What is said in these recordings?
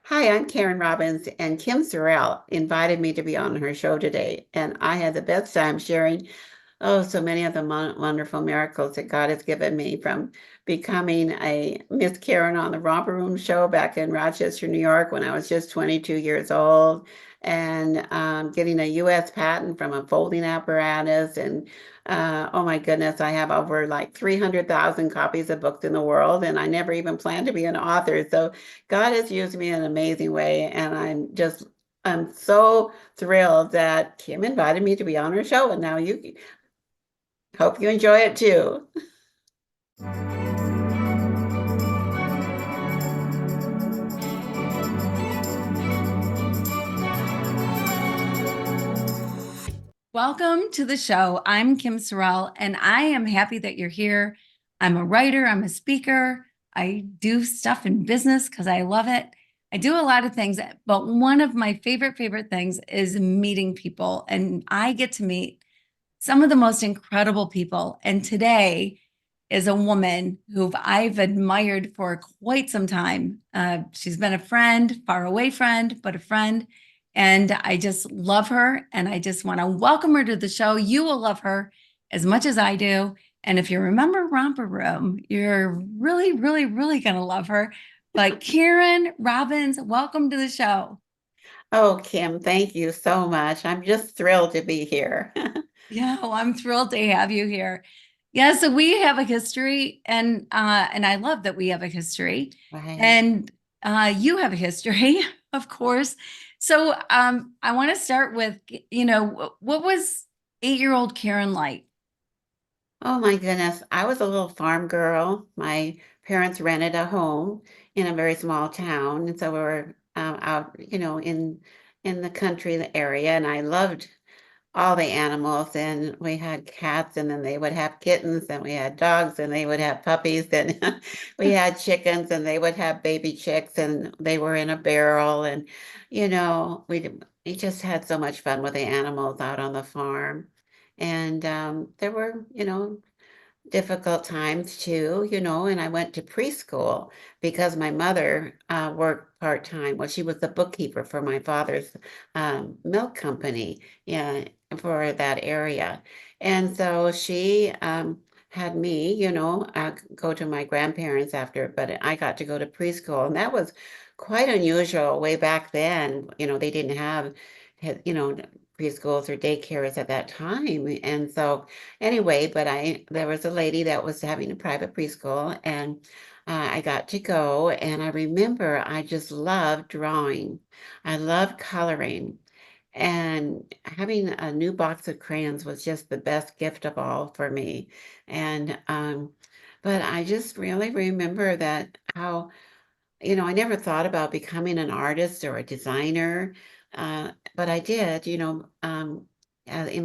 Hi, I'm Karen Robbins, and Kim Sorrelle invited me to be on her show today. And I had the best time sharing, so many of the wonderful miracles that God has given me from becoming a Miss Karen on the Romper Room show back in Rochester, New York, when I was just 22 years old, and getting a U.S. patent from a folding apparatus. And oh my goodness, I have over like 300,000 copies of books in the world, and I never even planned to be an author. So God has used me in an amazing way, and I'm so thrilled that Kim invited me to be on her show, and now you hope you enjoy it too. Welcome to the show. I'm Kim Sorrelle, and I am happy that you're here. I'm a writer, I'm a speaker. I do stuff in business because I love it. I do a lot of things, but one of my favorite things is meeting people. And I get to meet some of the most incredible people. And today is a woman who I've admired for quite some time. She's been a friend, far away friend, but a friend. And I just love her. And I just want to welcome her to the show. You will love her as much as I do. And if you remember Romper Room, you're really going to love her. But Karen Robbins, welcome to the show. Oh, Kim, thank you so much. I'm just thrilled to be here. Yeah, well, I'm thrilled to have you here. Yeah, so we have a history, and I love that we have a history, Right. and you have a history, of course. So I want to start with, what was 8-year-old Karen like? Oh my goodness. I was a little farm girl. My parents rented a home in a very small town, and so we were out, in the country area, and I loved all the animals, and we had cats, and then they would have kittens, and we had dogs, and they would have puppies, and we had chickens, and they would have baby chicks, and they were in a barrel, and we just had so much fun with the animals out on the farm. And there were, difficult times too, and I went to preschool because my mother worked part-time. Well, she was the bookkeeper for my father's milk company, yeah, for that area. And so she had me, go to my grandparents after, but I got to go to preschool, and that was quite unusual way back then. They didn't have, preschools or daycares at that time. And so anyway, but there was a lady that was having a private preschool, and I got to go. And I remember I just loved drawing. I loved coloring. And having a new box of crayons was just the best gift of all for me. And but I just really remember that how I never thought about becoming an artist or a designer, but I did, in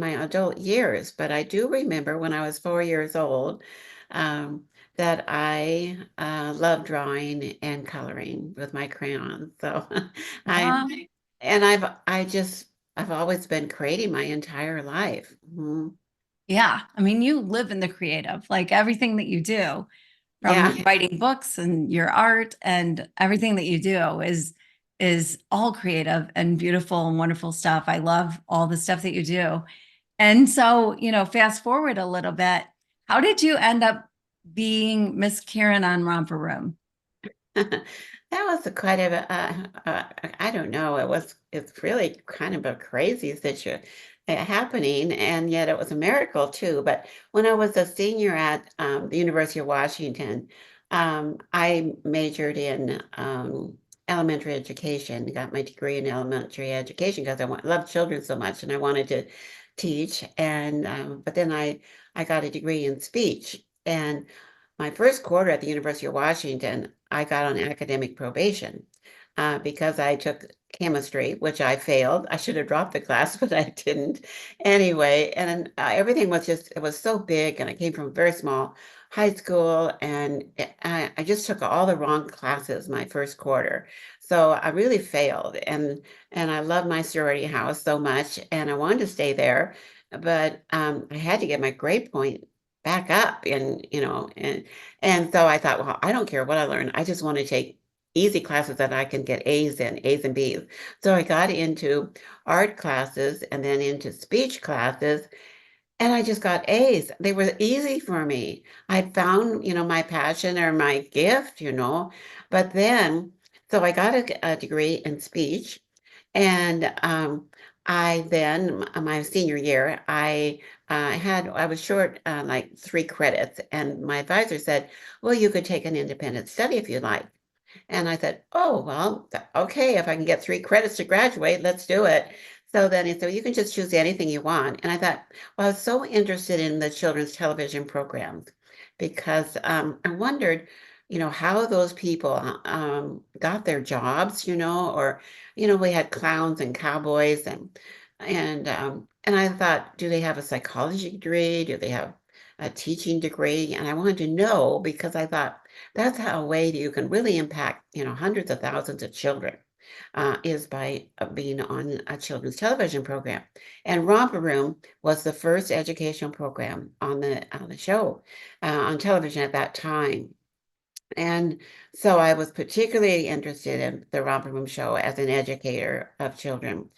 my adult years. But I do remember when I was 4 years old, um, that I loved drawing and coloring with my crayons. So I, Um, and I've always been creating my entire life. Mhm. yeah, I mean, you live in the creative, like everything that you do, from Yeah. writing books and your art and everything that you do is all creative and beautiful and wonderful stuff. I love all the stuff that you do. And so, fast forward a little bit, how did you end up being Miss Karen on Romper Room? That was a quite of a, I don't know, it's really kind of a crazy situation happening, and yet it was a miracle too. But when I was a senior at the University of Washington, I majored in elementary education, got my degree in elementary education because loved children so much, and I wanted to teach. And but then I got a degree in speech, and my first quarter at the University of Washington, I got on academic probation because I took chemistry, which I failed. I should have dropped the class, but I didn't. Anyway, and everything was it was so big, and I came from a very small high school, and I just took all the wrong classes my first quarter. So I really failed, and I love my sorority house so much, and I wanted to stay there, but I had to get my grade point back up, and so I thought, well, I don't care what I learn. I just want to take easy classes that I can get A's in, A's and B's. So I got into art classes and then into speech classes, and I just got A's. They were easy for me. I found, my passion or my gift. But then, so I got a degree in speech, and I then, my senior year, I was short like 3 credits, and my advisor said, "Well, you could take an independent study if you like." And I said, "Oh, well, okay, if I can get 3 credits to graduate, let's do it." So then he said, "You can just choose anything you want." And I thought, well, I was so interested in the children's television programs because I wondered, how those people got their jobs, or, we had clowns and cowboys and I thought, do they have a psychology degree? Do they have a teaching degree? And I wanted to know because I thought, that's how a way that you can really impact, hundreds of thousands of children, is by being on a children's television program. And Romper Room was the first educational program on the show, on television at that time. And so I was particularly interested in the Romper Room show as an educator of children.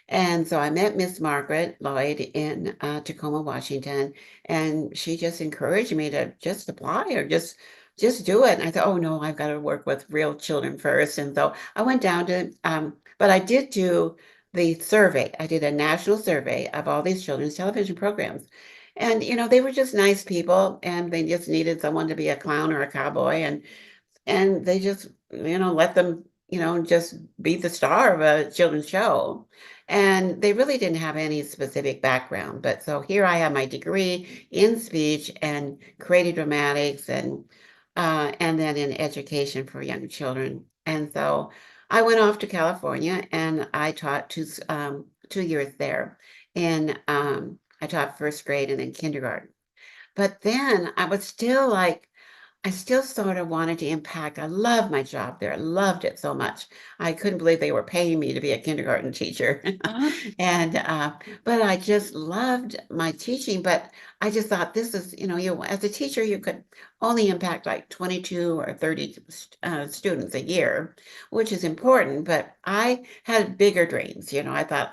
And so I met Miss Margaret Lloyd in Tacoma, Washington, and she just encouraged me to just apply or just do it. And I thought, oh no, I've got to work with real children first. And so I went down but I did do the survey. I did a national survey of all these children's television programs. And, they were just nice people and they just needed someone to be a clown or a cowboy. And they just, let them, just be the star of a children's show. And they really didn't have any specific background. But so here I have my degree in speech and creative dramatics and then in education for young children. And so I went off to California and I taught 2 years there. And I taught first grade and then kindergarten. But then I still sort of wanted to impact. I loved my job there. I loved it so much. I couldn't believe they were paying me to be a kindergarten teacher. Uh, And but I just loved my teaching. But I just thought this is, as a teacher, you could only impact like 22 or 30 students a year, which is important. But I had bigger dreams. I thought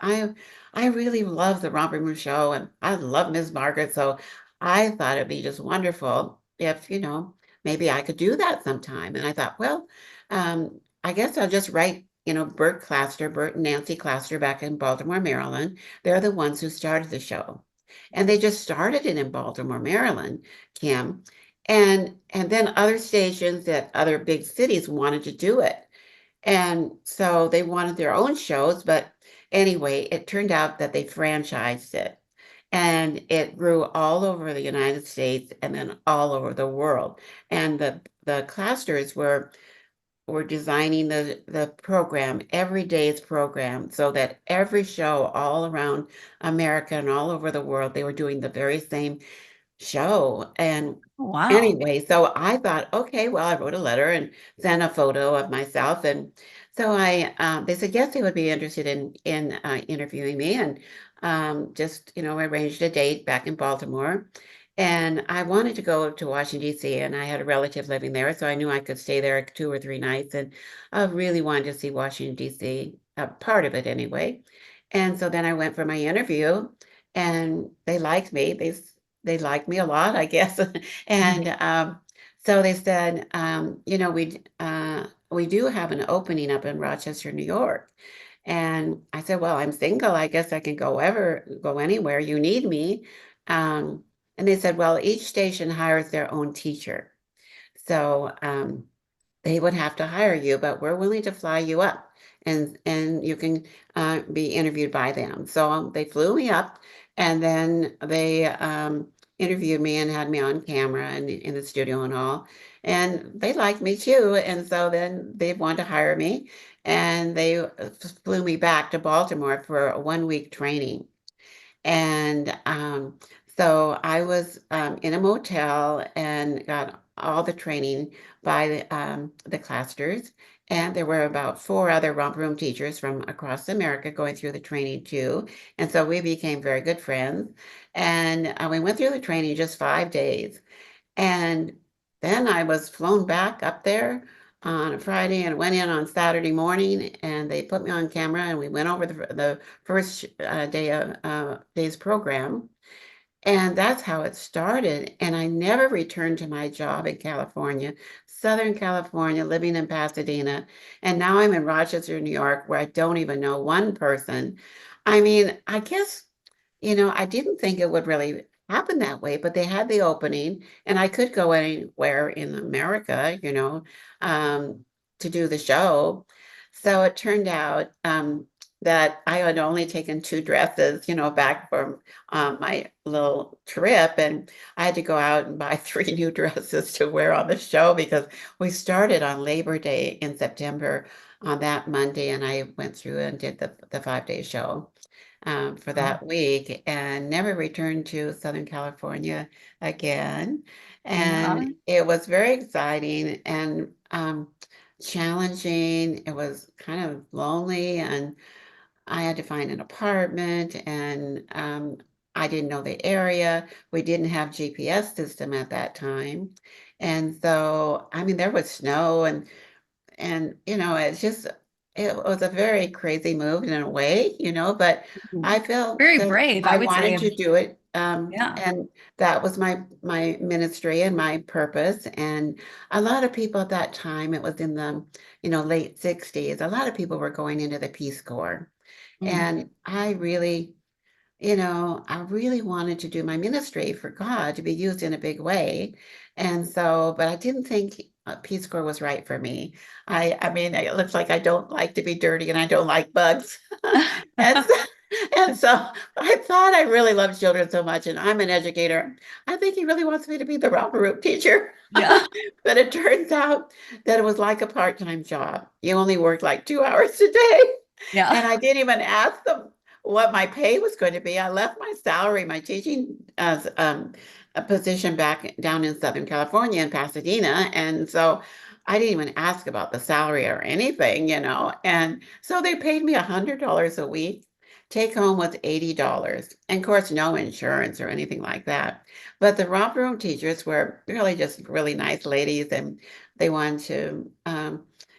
I really love the Romper Room show and I love Miss Margaret. So I thought it'd be just wonderful if, maybe I could do that sometime. And I thought, well, I guess I'll just write, Bert and Nancy Claster back in Baltimore, Maryland. They're the ones who started the show. And they just started it in Baltimore, Maryland, Kim. And then other stations at other big cities wanted to do it. And so they wanted their own shows, but anyway, it turned out that they franchised it. And it grew all over the United States and then all over the world. And the clusters were designing the program, every day's program, so that every show all around America and all over the world, they were doing the very same show. And wow. anyway, so I thought, okay, well, I wrote a letter and sent a photo of myself. And so they said, yes, they would be interested in interviewing me and just, arranged a date back in Baltimore. And I wanted to go to Washington, D.C., and I had a relative living there, so I knew I could stay there 2 or 3 nights. And I really wanted to see Washington, D.C., part of it anyway. And so then I went for my interview, and they liked me. They liked me a lot, I guess. And so they said, we do have an opening up in Rochester, New York. And I said, well, I'm single. I guess I can go anywhere you need me. Um, and they said, well, each station hires their own teacher. So they would have to hire you, but we're willing to fly you up and you can be interviewed by them. So they flew me up and then they interviewed me and had me on camera and in the studio and all. And they liked me too. And so then they wanted to hire me and they flew me back to Baltimore for a 1 week training. And so I was in a motel and got all the training by the clusters. And there were about 4 other romper room teachers from across America going through the training too. And so we became very good friends. And we went through the training just 5 days. And then I was flown back up there on a Friday and went in on Saturday morning, and they put me on camera, and we went over the first day's program. And that's how it started. And I never returned to my job in California, Southern California, living in Pasadena. And now I'm in Rochester, New York, where I don't even know one person. I mean, I guess, I didn't think it would really happen that way, but they had the opening, and I could go anywhere in America, to do the show. So it turned out that I had only taken two dresses, back from my little trip, and I had to go out and buy three new dresses to wear on the show because we started on Labor Day in September on that Monday, and I went through and did the 5 day show for Oh, that week and never returned to Southern California again. yeah. And it was very exciting and challenging. It was kind of lonely, and I had to find an apartment, and I didn't know the area. We didn't have GPS system at that time. And so, I mean, there was snow, and it was a very crazy move in a way, but I felt Very that brave, I I would wanted say. to do it. Yeah. And that was my ministry and my purpose. And a lot of people at that time, it was in the, late 60s, a lot of people were going into the Peace Corps. Mm. And I really wanted to do my ministry for God to be used in a big way. And so, but I didn't think Peace Corps was right for me. I mean, it looks like I don't like to be dirty and I don't like bugs. And so, and so I thought I really loved children so much, and I'm an educator. I think he really wants me to be the romper room teacher. Yeah. But it turns out that it was like a part-time job. You only work like 2 hours a day. And Yeah. I didn't even ask them what my pay was going to be. I left my salary, my teaching a position back down in Southern California in Pasadena. And so I didn't even ask about the salary or anything. And so they paid me $100 a week. Take home was $80. And of course, no insurance or anything like that. But the romper room teachers were really just really nice ladies, and they wanted to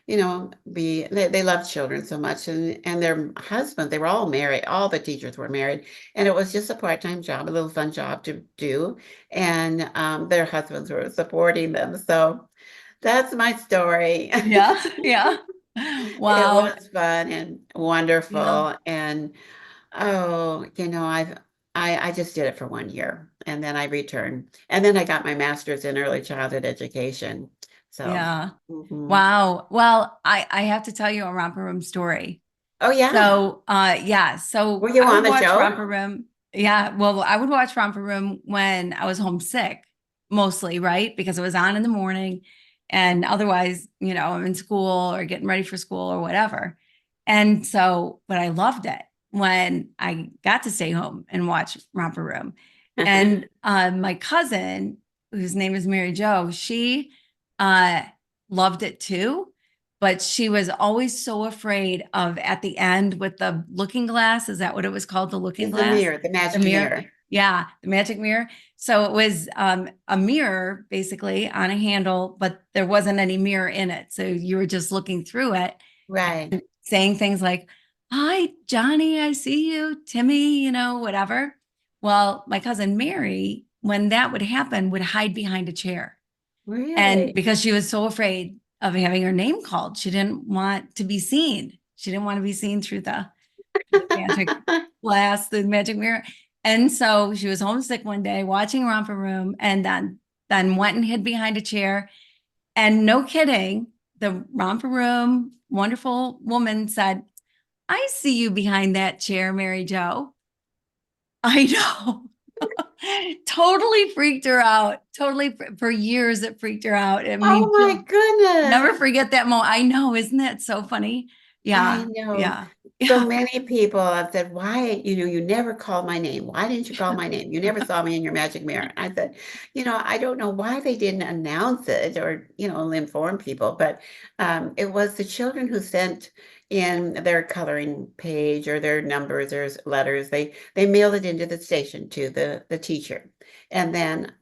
they loved children so much, and their husbands, they were all married, all the teachers were married, and it was just a part-time job, a little fun job to do, and their husbands were supporting them. So that's my story. Yeah. Yeah. It Wow. was fun and Yeah. wonderful, and I just did it for 1 year, and then I returned, and then I got my master's in early childhood education. So Yeah. mhm. Wow. Well, I have to tell you a romper room story. Oh yeah. So, yeah. Were So you I on would the watch show? romper room. Yeah. Well, I would watch romper room when I was homesick, mostly, right? Because it was on in the morning, and otherwise, I'm in school or getting ready for school or whatever. And so, but I loved it when I got to stay home and watch romper room. And my cousin, whose name is Mary Jo, she uh, loved it too, but she was always so afraid of at the end with the looking glass. Is that what it was called? The looking It's the glass? mirror, the The magic mirror. mirror. Yeah, the magic mirror. So it was a mirror basically on a handle, but there wasn't any mirror in it. So you were just looking through it, Right. saying things like, "Hi, Johnny, I see you. Timmy, whatever." Well, my cousin Mary, when that would happen, would hide behind a chair. And Really? because she was so afraid of having her name called, she didn't want to be seen. She didn't want to be seen through the magic glass, the magic mirror. And so she was homesick one day watching Romper Room, and then went and hid behind a chair. And no kidding, the Romper Room wonderful woman said, "I see you behind that chair, Mary Jo." I know. Totally freaked her out. Totally for years it freaked her out. I Oh mean, my she'll never goodness. forget that moment. I know, isn't that so funny? I Yeah, know. yeah, So yeah, many people have said, why, you never called my name. Why didn't you call my name? You never saw me in your magic mirror. I said, I don't know why they didn't announce it or, inform people, but it was the children who sent, in their coloring page or their numbers or letters. They mailed it into the station to the teacher. And then,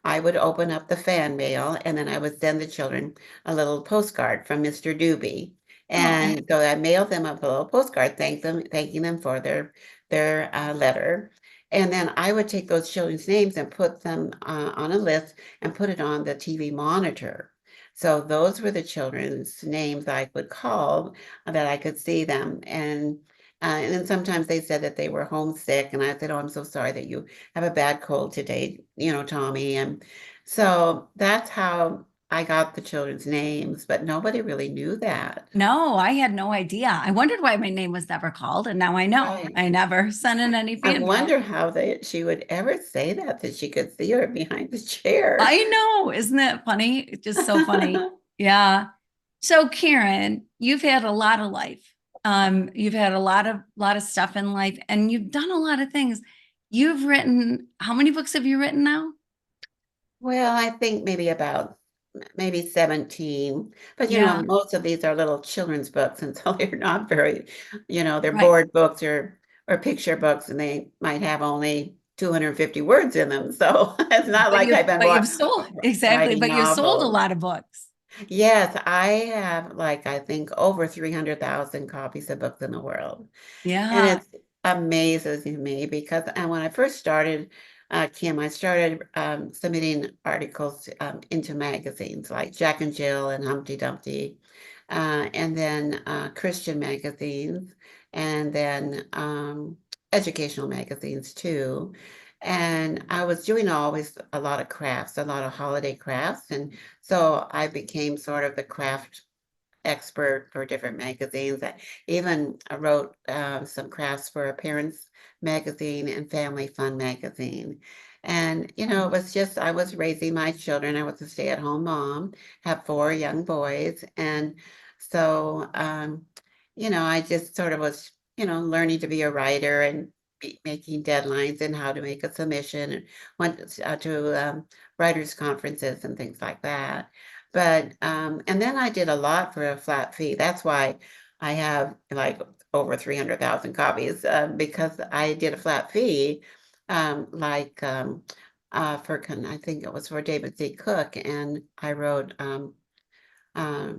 I would open up the fan mail and then I would send the children a little postcard from Mr. Doobie. Oh, And so I mailed them up a little postcard, thanking them for their letter. And then I would take those children's names and put them on a list and put it on the TV monitor. So those were the children's names I could call that I could see them. And then sometimes they said that they were homesick, and I said, "Oh, I'm so sorry that you have a bad cold today, Tommy." And so that's how I got the children's names, but nobody really knew that. no, I had no idea. I wondered why my name was never called, and now I know. Right. I never sent in any I fan mail. wonder how she would ever say that she could see her behind the chair. I know. Isn't that funny? It's just so funny. Yeah. So Karen, you've had a lot of life. You've had a lot of stuff in life, and you've done a lot of things. You've written, how many books have you written now? Well, I think maybe 17. But Yeah, most of these are little children's books, and so they're not very, they're right. board books or picture books, and they might have only 250 words in them. So it's not But like you've I've been but you've sold exactly, writing but you've sold a novels. lot of books. Yes, I have like I think over 300,000 copies of books in the world. And Yeah. it amazes me because when I first started, Kim, I started submitting articles into magazines like Jack and Jill and Humpty Dumpty, and then Christian magazines, and then educational magazines too. And I was doing always a lot of crafts, a lot of holiday crafts. And so I became sort of the craft expert for different magazines. I even wrote some crafts for a parents magazine and family fun magazine. And, it was just, I was raising my children. I was a stay-at-home mom, have four young boys. And so, I just sort of was, learning to be a writer and making deadlines and how to make a submission and went to writers' conferences and things like that. But and then I did a lot for a flat fee. That's why I have like over 300,000 copies because I did a flat fee, like I think it was for David C. Cook, and I wrote um, uh,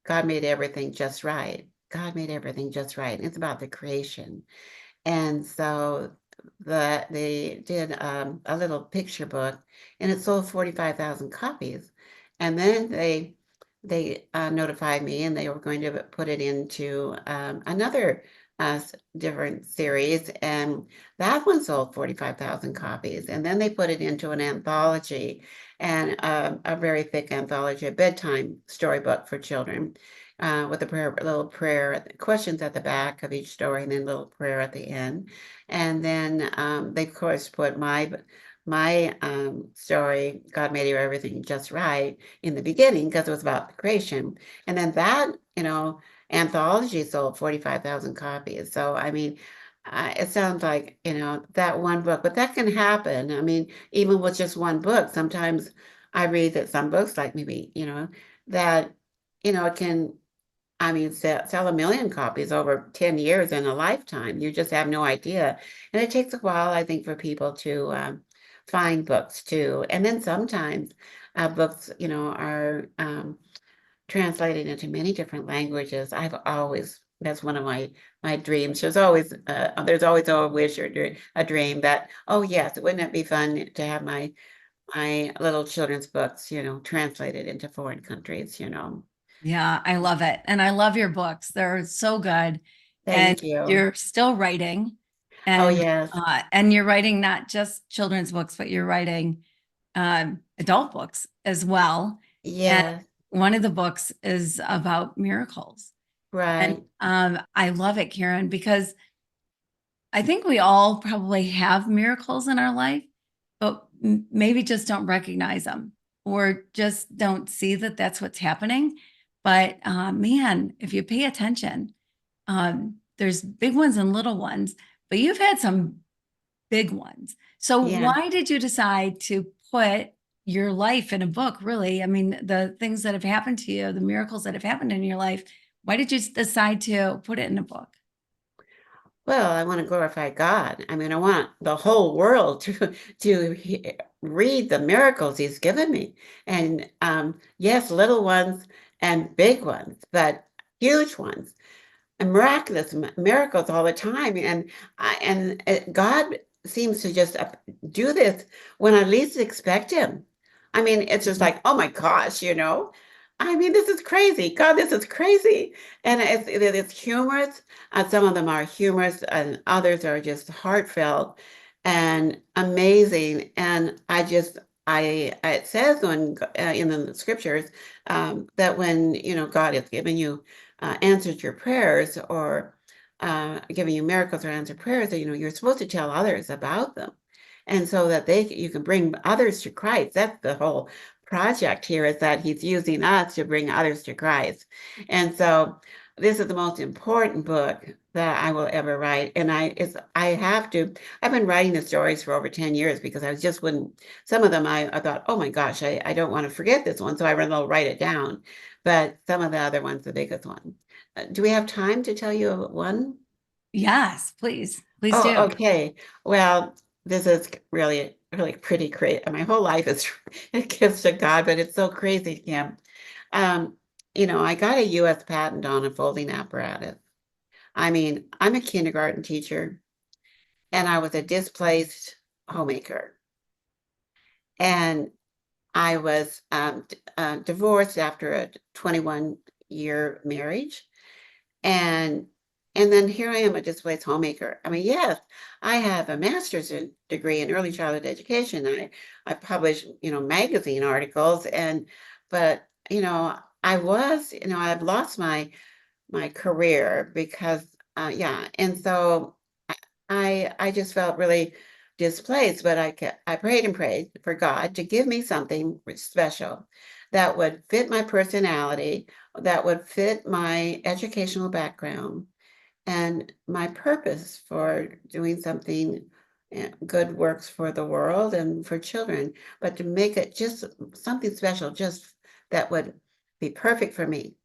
God made everything just right. God made everything just right. It's about the creation. And so they did a little picture book, and it sold 45,000 copies. And then they notified me, and they were going to put it into another different series, and that one sold 45,000 copies. And then they put it into an anthology, and a very thick anthology, a bedtime storybook for children with a little prayer, questions at the back of each story, and then a little prayer at the end. And then they, of course, put my story, God made everything just right, in the beginning because it was about the creation. And then that, anthology sold 45,000 copies. So, I mean, it sounds like, that one book, but that can happen. I mean, even with just one book, sometimes I read that some books, like maybe, that, it can I mean, sell a million copies over 10 years in a lifetime. You just have no idea. And it takes a while, I think, for people to find books too. And then sometimes books, are translated into many different languages. That's one of my dreams. There's always a wish or a dream that, oh yes, wouldn't it be fun to have my little children's books, translated into foreign countries. Yeah, I love it. And I love your books. They're so good. And Thank you. you're still writing, Oh, and yes. you're writing not just children's books, but you're writing adult books as well. And Yes, one of the books is about miracles. And right. I love it, Karen, because I think we all probably have miracles in our life, but maybe just don't recognize them or just don't see that that's what's happening. But man, if you pay attention, there's big ones and little ones, but you've had some big ones. So Yeah. why did you decide to put your life in a book, really? I mean, the things that have happened to you, the miracles that have happened in your life, Why did you decide to put it in a book? Well, I want to glorify God. I mean, I want the whole world read the miracles He's given me, and yes, little ones and big ones, but huge ones and miraculous miracles all the time. And God seems to just do this when I least expect Him. I mean, it's just like, oh my gosh, you know. I mean, this is crazy. God, this is crazy. And it's humorous. Some of them are humorous, and others are just heartfelt and amazing. And it says in the scriptures that when God has given you answered your prayers or giving you miracles or answered prayers, that you're supposed to tell others about them, and so that you can bring others to Christ. That's the whole project here, is that He's using us to bring others to Christ. And so this is the most important book that I will ever write. And I've been writing the stories for over 10 years because I just wouldn't, some of them I thought, oh my gosh, I don't want to forget this one. So I will write it down. But some of the other ones, the biggest one. Do we have time to tell you one? Yes, please. Please Oh, do. okay. Well, this is really, really pretty crazy. My whole life is a gift to God, but it's so crazy, Kim. Um, I got a US patent on a folding apparatus. I mean, I'm a kindergarten teacher and I was a displaced homemaker. And I was divorced after a 21-year marriage. And and then here I am, a displaced homemaker. I mean, yes, I have a degree in early childhood education. I publish, magazine articles, but I've lost my career because yeah, and so I just felt really displaced, but I prayed and prayed for God to give me something special that would fit my personality, that would fit my educational background and my purpose for doing something good works for the world and for children, but to make it just something special, just that would be perfect for me.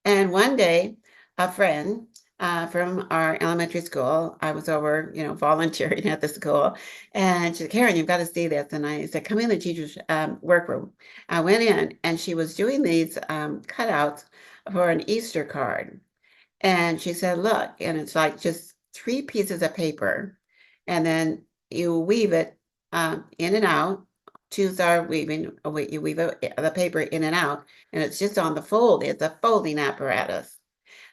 And one day, a friend from our elementary school, I was over, volunteering at the school, and she said, Karen, you've got to see this. And I said, come in the teacher's workroom. I went in, and she was doing these cutouts for an Easter card. And she said, look, and it's like just three pieces of paper, and then you weave it in and out. Twos are weaving, you weave the paper in and out, and it's just on the fold. It's a folding apparatus.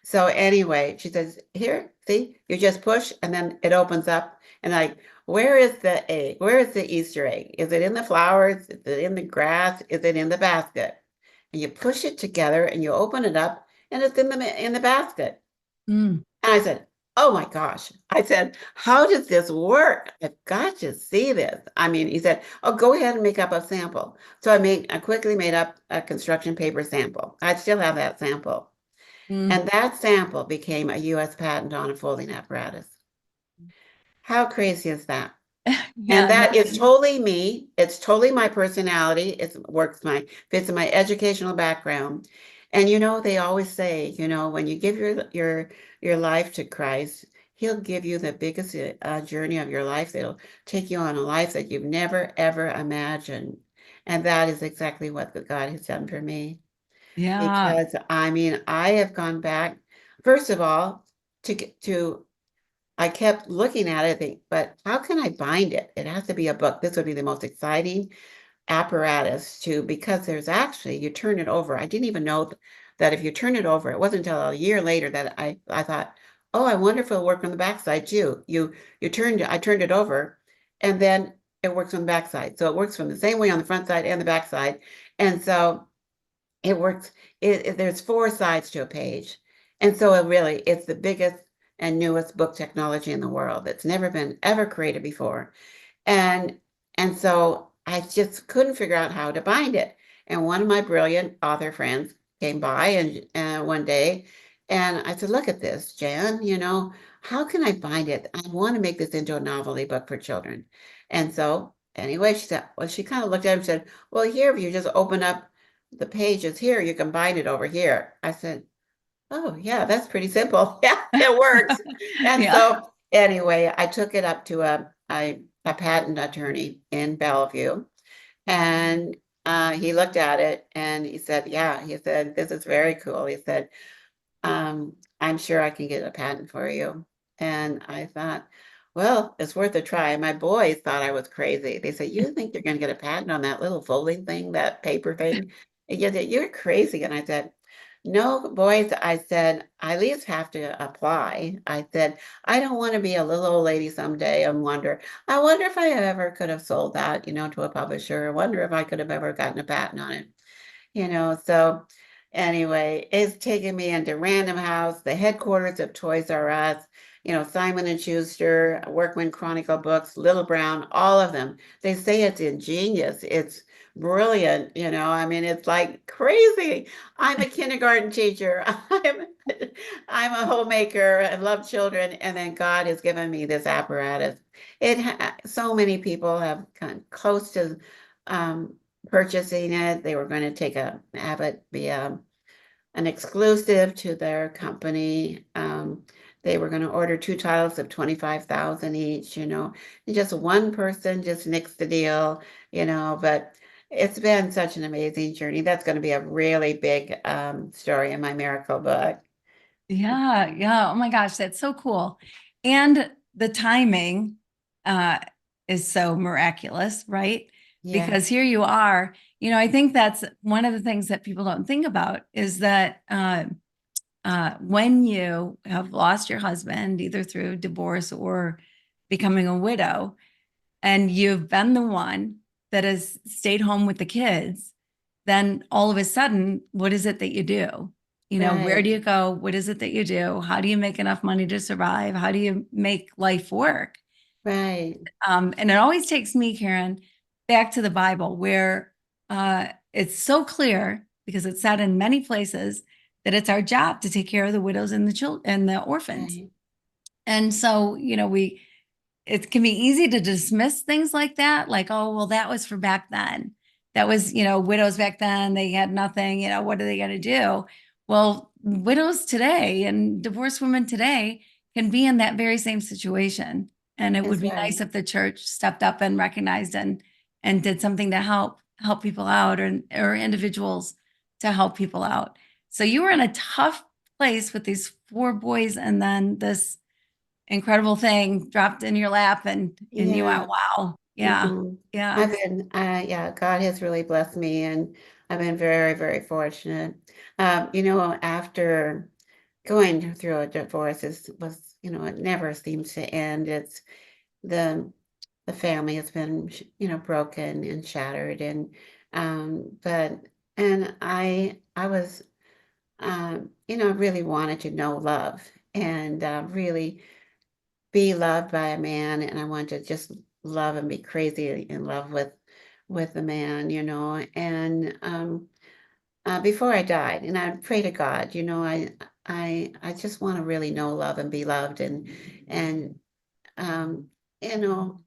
So anyway, she says, here, see, you just push and then it opens up. And like, where is the egg? Where is the Easter egg? Is it in the flowers? Is it in the grass? Is it in the basket? And you push it together and you open it up and it's in the basket. Mm. And I said, oh my gosh. I said, how does this work? I've got to see this. I mean, he said, oh, go ahead and make up a sample. So I quickly made up a construction paper sample. I still have that sample. Mm. And that sample became a US patent on a folding apparatus. How crazy is that? And Yeah, no. that is totally me. It's totally my personality. Fits in my educational background. And they always say, when you give your life to Christ, He'll give you the biggest journey of your life. That'll take you on a life that you've never ever imagined. And that is exactly what God has done for me. Yeah. Because I mean, I have gone back, first of all, to I kept looking at it, but how can I bind it? It has to be a book. This would be the most exciting apparatus because there's actually, you turn it over. I didn't even know that if you turn it over, it wasn't until a year later that I thought, oh, I wonder if it'll work on the backside too. I turned it over and then it works on the backside. So it works from the same way on the front side and the backside. And so it works. There's four sides to a page. And so it's the biggest and newest book technology in the world. It's never been ever created before. And and so I just couldn't figure out how to bind it. And one of my brilliant author friends came by and one day, and I said, "Look at this, Jan. How can I bind it? I want to make this into a novelty book for children." And so anyway, she kind of looked at him and said, "Well, here, if you just open up the pages here, you can bind it over here." I said, oh yeah, that's pretty simple. Yeah, it works. And Yeah. so anyway, I took it up to a patent attorney in Bellevue, and he looked at it and he said, yeah, he said, this is very cool. He said, I'm sure I can get a patent for you. And I thought, well, it's worth a try. My boys thought I was crazy. They said, you think you're going to get a patent on that little folding thing, that paper thing? You're crazy. And I said, no, boys, I said, I at least have to apply. I said, I don't want to be a little old lady someday and I wonder if I ever could have sold that, to a publisher. I wonder if I could have ever gotten a patent on it. So anyway, it's taken me into Random House, the headquarters of Toys R Us, Simon and Schuster, Workman Chronicle Books, Little Brown, all of them. They say it's ingenious. It's brilliant. I mean, it's like crazy. I'm a kindergarten teacher. I'm a homemaker. I love children. And then God has given me this apparatus. So many people have come close to um, purchasing it. They were going to have it be an exclusive to their company. They were going to order two titles of 25,000 each, and just one person just nixed the deal, but it's been such an amazing journey. That's going to be a really big story in my miracle book. Yeah, yeah. Oh my gosh, that's so cool. And the timing uh is so miraculous, right? Yeah, Because here you are, I think that's one of the things that people don't think about is that when you have lost your husband, either through divorce or becoming a widow, and you've been the one that has stayed home with the kids, then all of a sudden, what is it that you do? Where do right, you go? What is it that you do? How do you make enough money to survive? How do you make life work? right. And it always takes me, Karen, back to the Bible, where it's so clear because it's said in many places that it's our job to take care of the widows and the children and the orphans. Right. And so, it can be easy to dismiss things like that, like, oh, well, that was for back then. That was, widows back then, they had nothing, what are they going to do? Well, widows today and divorced women today can be in that very same situation. And it would That's be right. nice if the church stepped up and recognized and did something to help people out or individuals to help people out. So you were in a tough place with these four boys and then this incredible thing dropped in your lap and you went, Yeah. wow. Yeah. Mhm. Yeah. Yeah, God has really blessed me, and I've been very, very fortunate. After going through a divorce it never seems to end. It's the the family has been, broken and shattered, but and I was, really wanted to know love and really be loved by a man, and I want to just love and be crazy in love with the man, and before I died, and I pray to God, I just want to really know love and be loved, and um, you know,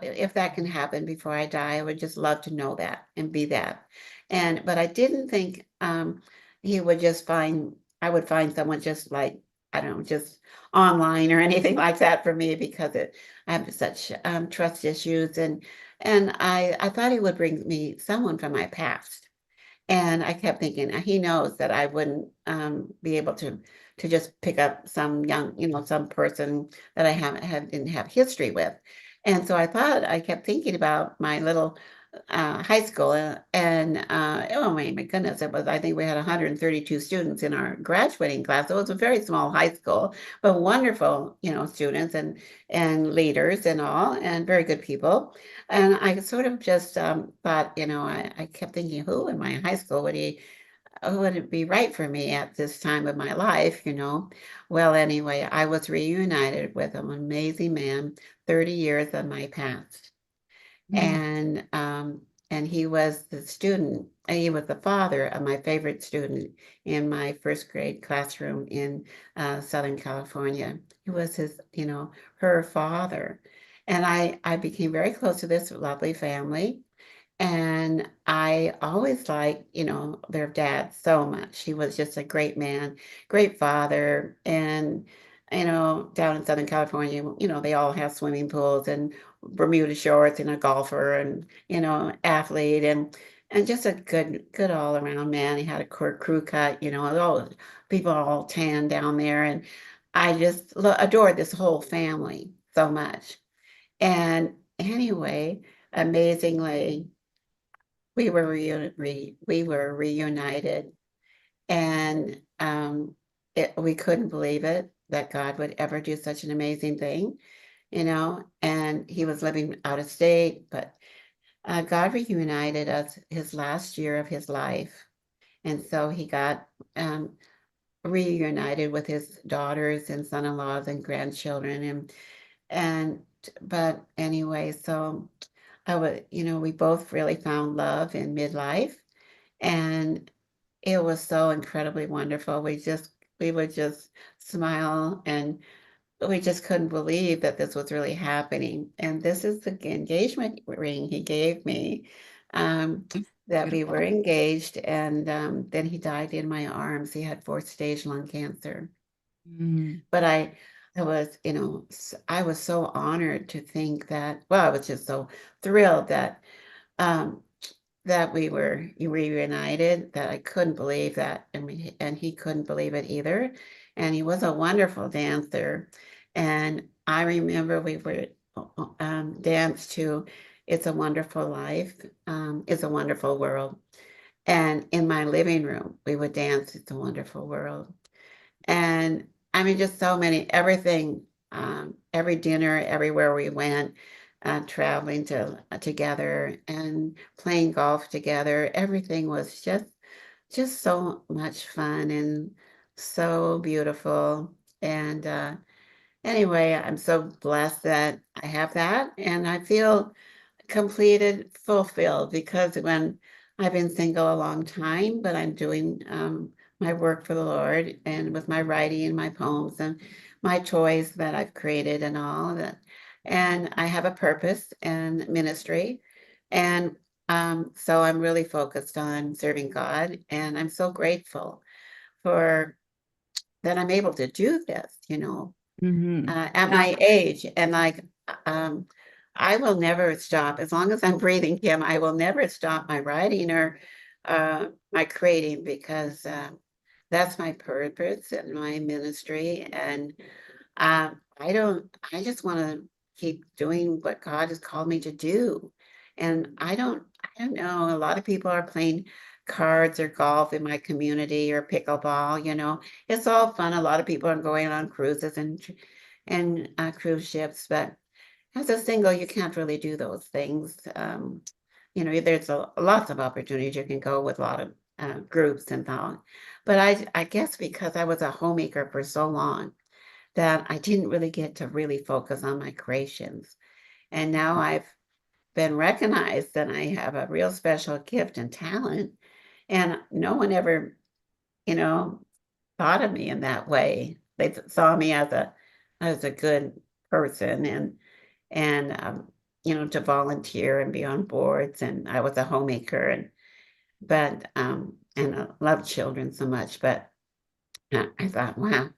if that can happen before I die, I would just love to know that and be that. But I didn't think he would I would find someone just like, I don't know, just online or anything like that for me because I have such trust issues and I thought he would bring me someone from my past. And I kept thinking, he knows that I wouldn't be able to just pick up some young, some person that I didn't have history with. And so I kept thinking about my little high school, oh my goodness, I think we had 132 students in our graduating class. So it was a very small high school, but wonderful, students and leaders and all, and very good people. And I sort of just thought, I kept thinking, who in my high school would it be right for me at this time of my life? Well, anyway, I was reunited with an amazing man, 30 years of my past. Mm. And he was he was the father of my favorite student in my first grade classroom in Southern California. He was her father. And I became very close to this lovely family. And I always liked, their dad so much. He was just a great man, great father. And, down in Southern California, they all have swimming pools and Bermuda shorts and a golfer and, athlete and just a good all around man. He had a crew cut, all people are all tan down there. And I just adored this whole family so much. And anyway, amazingly, we were reunited, and we couldn't believe it that God would ever do such an amazing thing, And he was living out of state, but God reunited us his last year of his life, and so he got reunited with his daughters and son-in-laws and grandchildren, and but anyway, so. We both really found love in midlife, and it was so incredibly wonderful. We would just smile, and we just couldn't believe that this was really happening. And this is the engagement ring he gave me, that we were Beautiful. engaged, and then he died in my arms. He had fourth stage lung cancer. Mm. But I was, I was so honored to think that, well, I was just so thrilled um, that we were reunited, that I couldn't believe that. And he couldn't believe it either. And he was a wonderful dancer. And I remember we were danced to It's a Wonderful Life, It's a Wonderful World. And in my living room, we would dance It's a Wonderful World. And I mean, just so many, everything, every dinner, everywhere we went, traveling together and playing golf together. Everything was just so much fun and so beautiful. And anyway, I'm so blessed that I have that, and I feel completed, fulfilled, because when I've been single a long time, but I'm doing my work for the Lord and with my writing and my poems and my toys that I've created and all of that. And I have a purpose and ministry. And so I'm really focused on serving God. And I'm so grateful for that I'm able to do this, Hmm. at Yeah. my age. And like, um, I will never stop as long as I'm breathing, Kim. I will never stop my writing or my creating, because that's my purpose and my ministry. And I just want to keep doing what God has called me to do. And I don't know. A lot of people are playing cards or golf in my community or pickleball, It's all fun. A lot of people are going on cruises and cruise ships, but as a single, you can't really do those things. There's lots of opportunities. You can go with a lot of groups and all. But I guess because I was a homemaker for so long, that I didn't really get to really focus on my creations. And now I've been recognized that I have a real special gift and talent. And no one ever, you know, thought of me in that way. They saw me as a good person, and to volunteer and be on boards. And I was a homemaker, and I love children so much. But I thought, wow,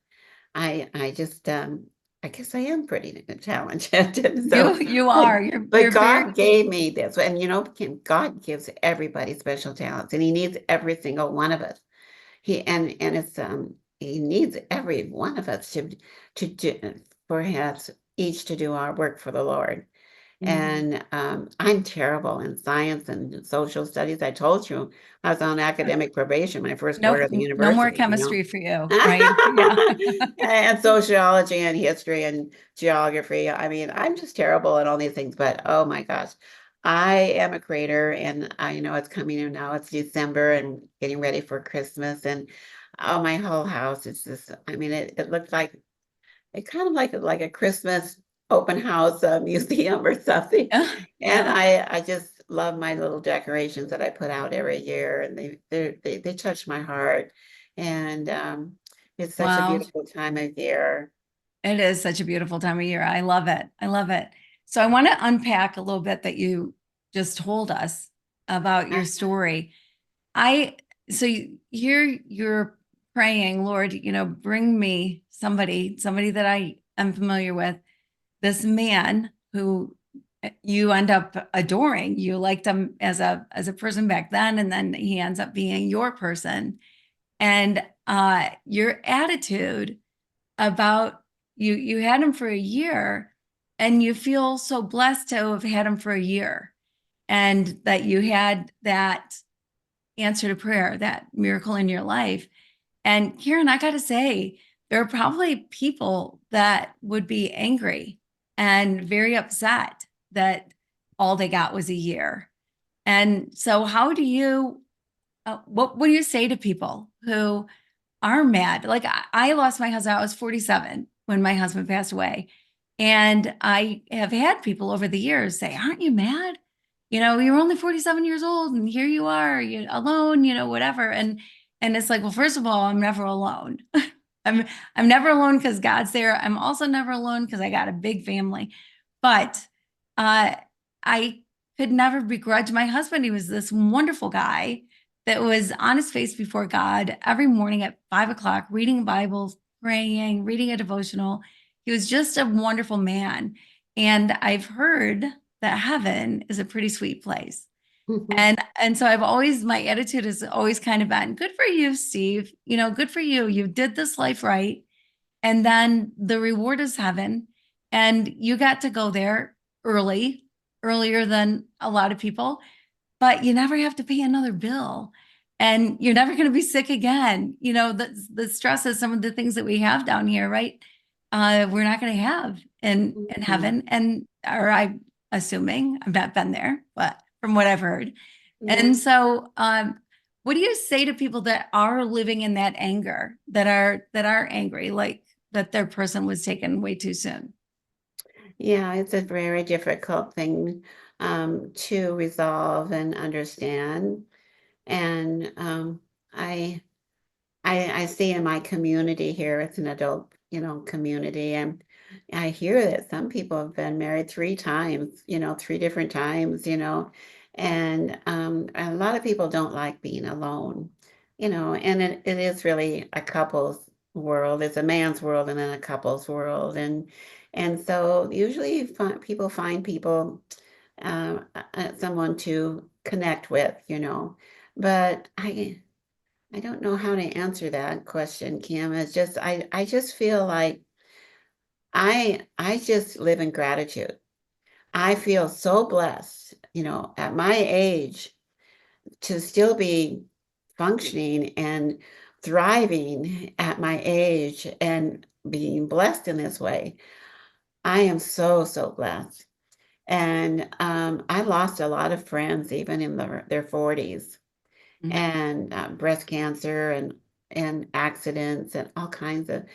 I just I guess I am pretty talented. And so You but are. but You're very. God gave me this. And God gives everybody special talents, and he needs every single one of us. He needs every one of us to do, perhaps each to do our work for the Lord. Mhm. And I'm terrible in science and social studies. I told you I was on academic probation my first No, quarter of the no more university. chemistry for you, right? Yeah. And sociology and history and geography. I mean, I'm just terrible at all these things, but oh my gosh, I am a creator, and I know it's coming in now. It's December and getting ready for Christmas, and oh, my whole house is just, I mean, it looked like it kind of like a Christmas open house museum or something. Yeah. And Yeah. I just love my little decorations that I put out every year, and they touch my heart. And it's such a Wow. beautiful time of year. It is such a beautiful time of year. I love it. I love it. So I want to unpack a little bit that you just told us. about your story. I so here you're praying, Lord, bring me somebody that I am familiar with, this man who you end up adoring. You liked him as a person back then, and then he ends up being your person. And your attitude about you had him for a year, and you feel so blessed to have had him for a year, and that you had that answer to prayer, that miracle in your life. And Karen, I got to say, there are probably people that would be angry and very upset that all they got was a year. And so, what do you say to people who are mad? Like I lost my husband, I was 47 when my husband passed away. And I have had people over the years say, aren't you mad? You're only 47 years old and here you are, you're alone, whatever. And it's like, well, first of all, I'm never alone. I'm I'm never alone because God's there. I'm also never alone because I got a big family. But uh, I could never begrudge my husband. He was this wonderful guy that was on his face before God every morning at 5 o'clock, reading Bibles, praying, reading a devotional. He was just a wonderful man. And I've heard that heaven is a pretty sweet place. Mhm. And so my attitude has always kind of been, good for you, Steve. Good for you. You did this life right. And then the reward is heaven. And you got to go there earlier than a lot of people, but you never have to pay another bill. And you're never going to be sick again. The stress is some of the things that we have down here, right? We're not going to have in Mhm. heaven. And or I'm assuming I've not been there, but from what I've heard. Yeah. And so what do you say to people that are living in that anger, that are angry, like that their person was taken way too soon? Yeah, it's a very difficult thing to resolve and understand. And I I see in my community here, it's an adult, community, and I hear that some people have been married 3 times, 3 different times, and, a lot of people don't like being alone, and it is really a couple's world. It's a man's world and then a couple's world, and so usually people find people, someone to connect with, but I don't know how to answer that question, Kim. It's just I just feel like I just live in gratitude. I feel so blessed, at my age to still be functioning and thriving at my age and being blessed in this way. I am so, so blessed. And I lost a lot of friends even in their 40s. Mhm. And breast cancer and accidents and all kinds of.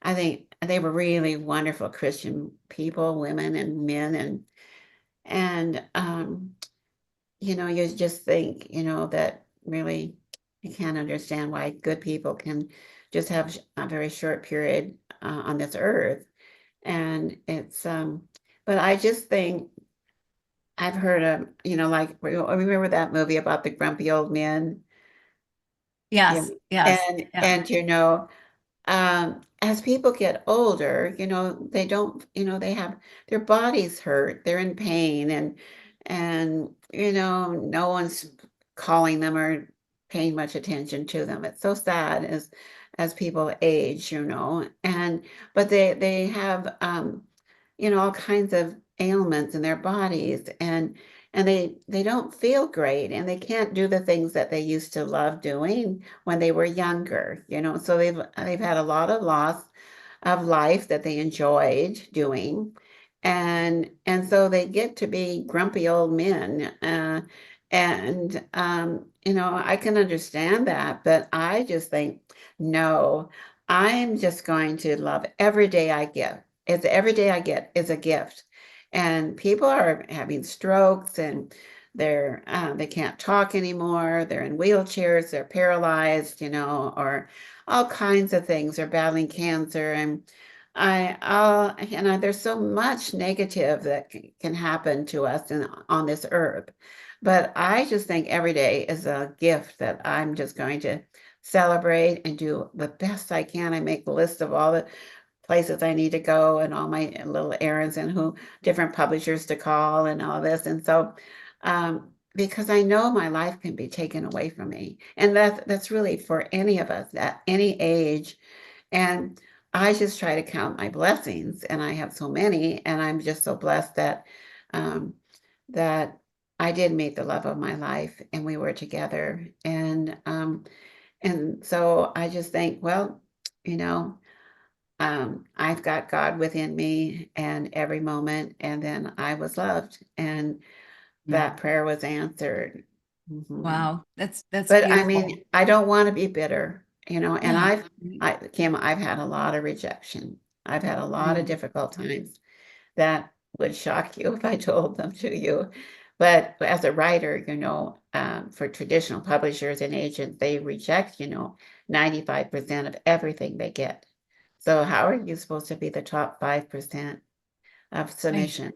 I think they were really wonderful Christian people, women and men, and you just think that really you can't understand why good people can just have a very short period on this earth, and it's but I just think I've heard of like remember that movie about the grumpy old men. Yeah. Yes, yes, yeah. And as people get older, they don't, they have their bodies hurt, they're in pain, and no one's calling them or paying much attention to them. It's so sad as people age, and but they have all kinds of ailments in their bodies, and they don't feel great, and they can't do the things that they used to love doing when they were younger, so they've had a lot of loss of life that they enjoyed doing, and so they get to be grumpy old men, and I can understand that, but I just think no, I'm just going to love every day I get. It's every day I get is a gift, and people are having strokes, and they can't talk anymore. They're in wheelchairs. They're paralyzed, or all kinds of things. They're battling cancer, and there's so much negative that can happen to us on this earth. But I just think every day is a gift that I'm just going to celebrate and do the best I can. I make the list of all the places I need to go and all my little errands and who different publishers to call and all this. And so, because I know my life can be taken away from me, and that's really for any of us at any age. And I just try to count my blessings, and I have so many, and I'm just so blessed um, that I did meet the love of my life, and we were together. And so I just think, well, you know. I've got God within me and every moment, and then I was loved, and Mm. that prayer was answered. Mhm. Wow, that's But I beautiful. mean, I don't want to be bitter, and Yeah. Right. Kim, I've had a lot of rejection. I've had a lot of Mm. difficult times that would shock you if I told them to you. But as a writer, for traditional publishers and agents, they reject, 95% of everything they get. So how are you supposed to be the top 5% of Right. submission?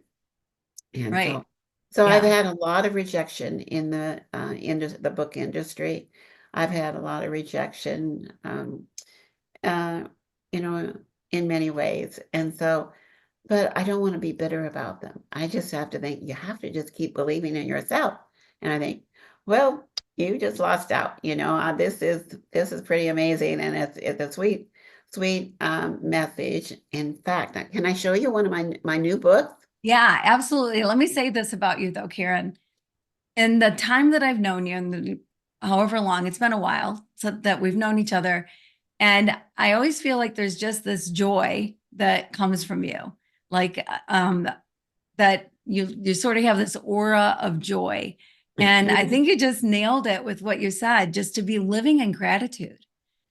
And Right. so I've Yeah. had a lot of rejection in the book industry. I've had a lot of rejection, uh, you know, in many ways. And so, but I don't want to be bitter about them. I just have to think you have to just keep believing in yourself. And I think, well, you just lost out. This is pretty amazing, and it's a sweet, sweet message. In fact, can I show you one of my new books? Yeah, absolutely. Let me say this about you though, Karen. In the time that I've known you, and however long, it's been a while so that we've known each other. And I always feel like there's just this joy that comes from you. Like that you sort of have this aura of joy. And I think you just nailed it with what you said, just to be living in gratitude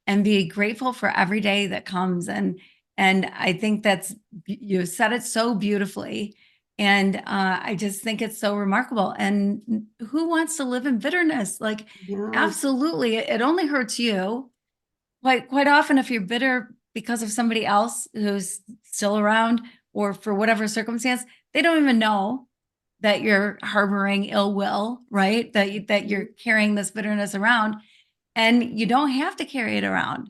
and be grateful for every day that comes. And I think that's you said it so beautifully. And I just think it's so remarkable. And who wants to live in bitterness? Like, Yeah, absolutely, it only hurts you. Quite often, if you're bitter because of somebody else who's still around or for whatever circumstance, they don't even know that you're harboring ill will, right? That you're carrying this bitterness around, and you don't have to carry it around.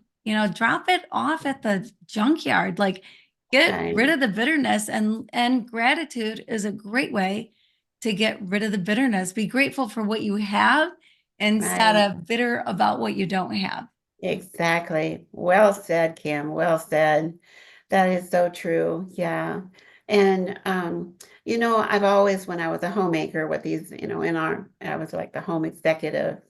Drop it off at the junkyard. Like, get rid right, of the bitterness, and gratitude is a great way to get rid of the bitterness. Be grateful for what you have instead right. of bitter about what you don't have. Exactly. Well said, Kim. Well said. That is so true. Yeah. And I've always, when I was a homemaker with these, I was like the home executive,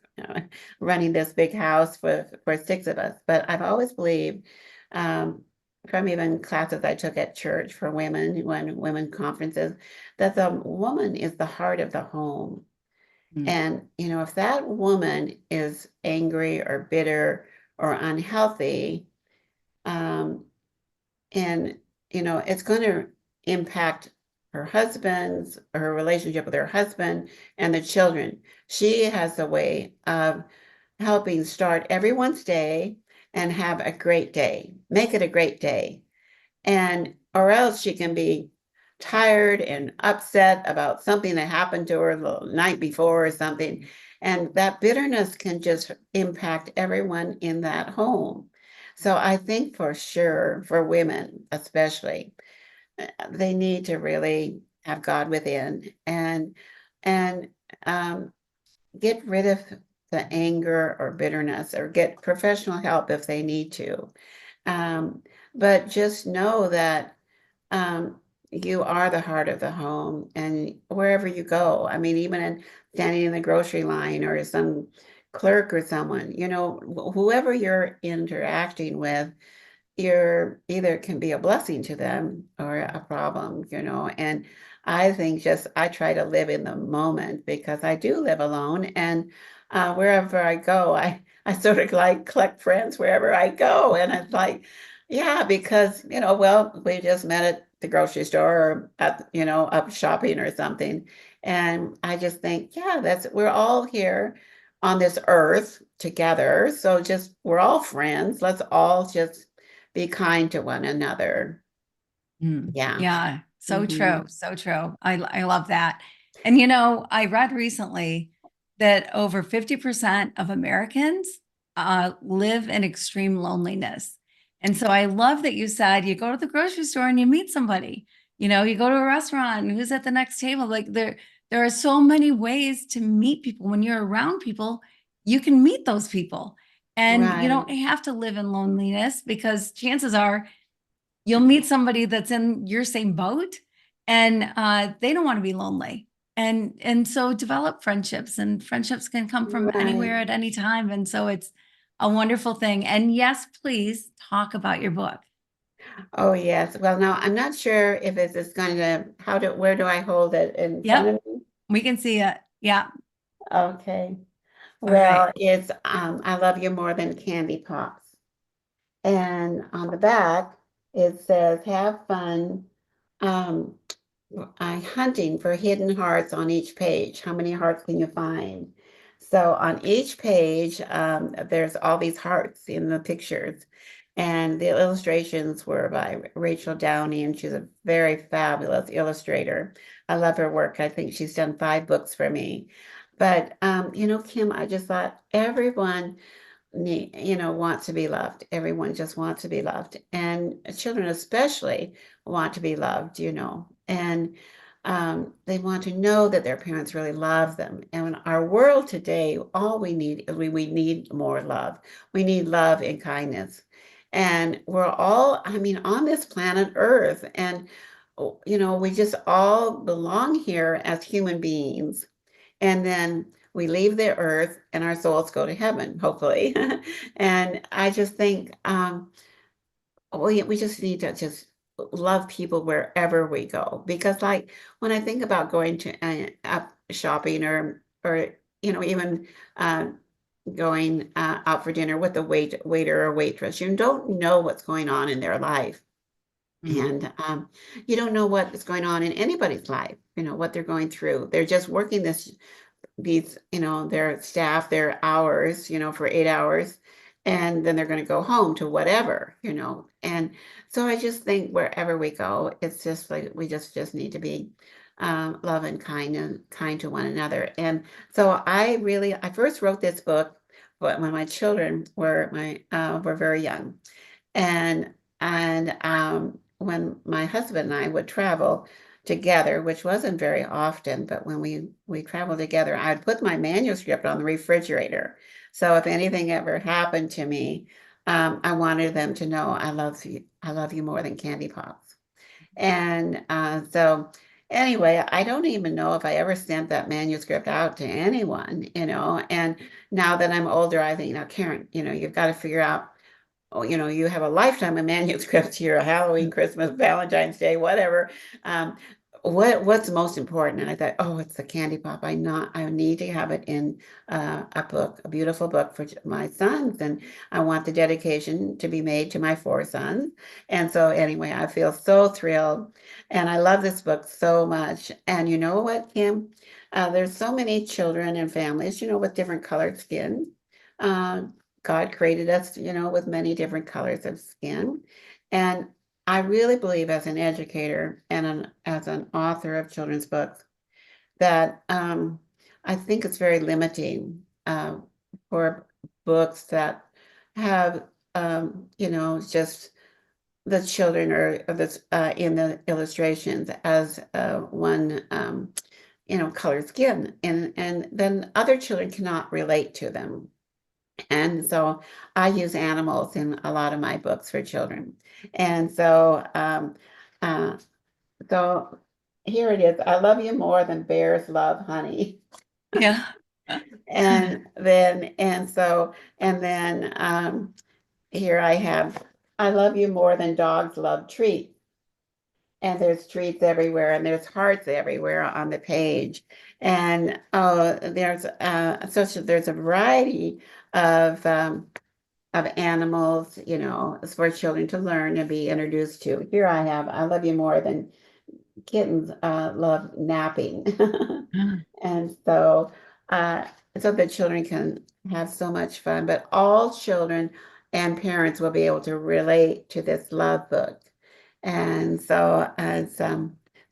running this big house for six of us. But I've always believed, um, from even classes I took at church for women, when women conferences, that the woman is the heart of the home. Mm. And, if that woman is angry or bitter or unhealthy, um, and, it's going to impact her relationship with her husband and the children. She has a way of helping start everyone's day and have a great day, make it a great day, and or else she can be tired and upset about something that happened to her the night before or something, and that bitterness can just impact everyone in that home. So I think for sure, for women especially, they need to really have God within, and um, get rid of the anger or bitterness, or get professional help if they need to. um, but just know that, um, you are the heart of the home, and wherever you go, I mean, even standing in the grocery line or some clerk or someone, whoever you're interacting with, you're either can be a blessing to them or a problem, and I think just I try to live in the moment because I do live alone, and wherever I go, I sort of like collect friends wherever I go, and it's like, yeah, because well, we just met at the grocery store or at up shopping or something, and I just think, yeah, that's we're all here on this earth together, so just we're all friends. Let's all just be kind to one another. Mm. Yeah. Yeah, so true, Mhm. so true. I love that. And I read recently that over 50% of Americans live in extreme loneliness. And so I love that you said you go to the grocery store and you meet somebody. You go to a restaurant and who's at the next table. Like there are so many ways to meet people. When you're around people, you can meet those people. And you Right. don't have to live in loneliness because chances are you'll meet somebody that's in your same boat and they don't want to be lonely. And so develop friendships, and friendships can come from Right. anywhere at any time. And so it's a wonderful thing. And yes, please talk about your book. Oh, yes. Well, now I'm not sure if it's just going to, where do I hold it in front Yep, of me? we can see it. Yeah. Okay. All right. Well, it's I love you more than candy pops. And on the back, it says, have fun. Um, hunting for hidden hearts on each page. How many hearts can you find? So on each page, there's all these hearts in the pictures. And the illustrations were by Rachel Downey, and she's a very fabulous illustrator. I love her work. I think she's done 5 books for me. But, Kim, I just thought everyone wants to be loved. Everyone just wants to be loved. And children especially want to be loved, and they want to know that their parents really love them. And in our world today, all we need more love. We need love and kindness. And we're all, I mean, on this planet Earth, and we just all belong here as human beings. And then we leave the earth and our souls go to heaven, hopefully. And I just think we just need to just love people wherever we go. Because like when I think about going to up shopping or even uh, going out for dinner with a waiter or waitress, you don't know what's going on in their life. Mm. And you don't know what is going on in anybody's life, what they're going through. They're just working their staff, their hours, for 8 hours, and then they're going to go home to whatever. And so I just think wherever we go, it's just like we just need to be love and kind to one another. And so I first wrote this book, but when my children were very young. And when my husband and I would travel together, which wasn't very often, but when we traveled together, I'd put my manuscript on the refrigerator. So if anything ever happened to me, I wanted them to know I love you more than candy pops. And so anyway, I don't even know if I ever sent that manuscript out to anyone. And now that I'm older, I think, now, Karen, you've got to figure out, oh, you have a lifetime of manuscripts here, Halloween, Christmas, Valentine's Day, whatever. Um, what's most important? And I thought, oh, it's the candy pop. I need to have it in a book, a beautiful book for my sons. And I want the dedication to be made to my 4 sons. And so anyway, I feel so thrilled. And I love this book so much. And you know what, Kim? There's so many children and families, with different colored skin. Uh, God created us, with many different colors of skin. And I really believe as an educator and as an author of children's books that I think it's very limiting for books that have, just the children or this in the illustrations as one, colored skin. And then other children cannot relate to them. And so I use animals in a lot of my books for children. And uh, so here it is. I love you more than bears love honey. Yeah. And then here I have, I love you more than dogs love treats. And there's treats everywhere, and there's hearts everywhere on the page. And there's a variety of animals, for children to learn and be introduced to. Here I have, I love you more than kittens love napping. And uh, so the children can have so much fun, but all children and parents will be able to relate to this love book. And so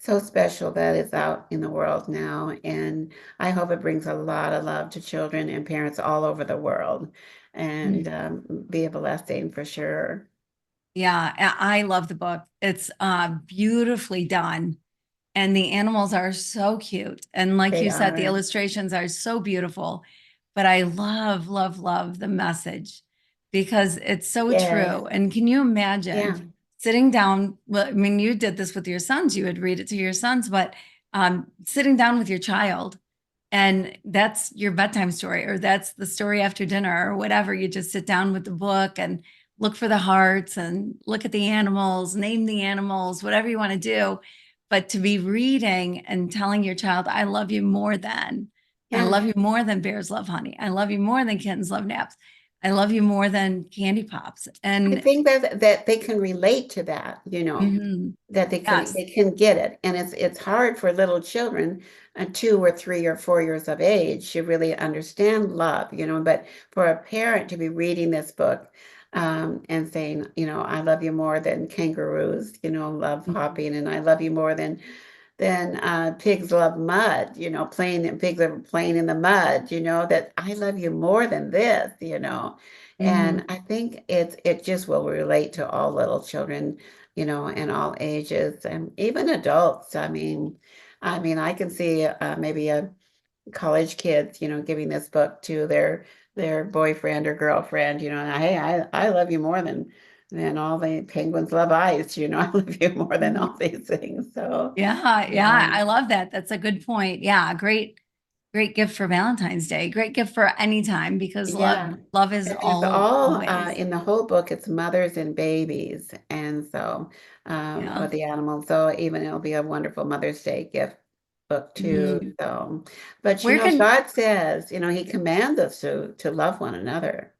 so special that is out in the world now. And I hope it brings a lot of love to children and parents all over the world and Mm. be a blessing for sure. Yeah, I love the book. It's beautifully done. And the animals are so cute. And like They you said, the are. illustrations are so beautiful. But I love, love, love the message because it's so Yes. true. And can you imagine Yeah. sitting down? Well, I mean, you did this with your sons, you would read it to your sons, but sitting down with your child and that's your bedtime story, or that's the story after dinner, or whatever. You just sit down with the book and look for the hearts and look at the animals, name the animals, whatever you want to do. But to be reading and telling your child, I Yeah. love you more than bears love honey. I love you more than kittens love naps. I love you more than candy pops. I And think that they can relate to that, you know, mhm, that yes. they can get it. And it's hard for little children, 2 or 3 or 4 years of age, to really understand love, you know. But for a parent to be reading this book and saying, you know, I love you more than kangaroos, you know, love Mhm, hopping, and I love you more than pigs love mud, you know, playing and pigs are playing in the mud, you know, that I love you more than this, you know. And mhm, I think it just will relate to all little children, you know, and all ages and even adults. I mean, I can see maybe a college kids, you know, giving this book to their boyfriend or girlfriend, you know, and hey, I love you more than all the penguins love ice, you know, I love you more than all mhm. these things. So Yeah, yeah, um, I love that. That's a good point. Yeah, great, great gift for Valentine's Day. Great gift for any time because yeah. love is And it's all all always. in the whole book, it's mothers and babies. And so for Yeah. the animals. So even it'll be a wonderful Mother's Day gift book too. Mhm. So, but you Where know, can, God says, you know, He commands us to love one another.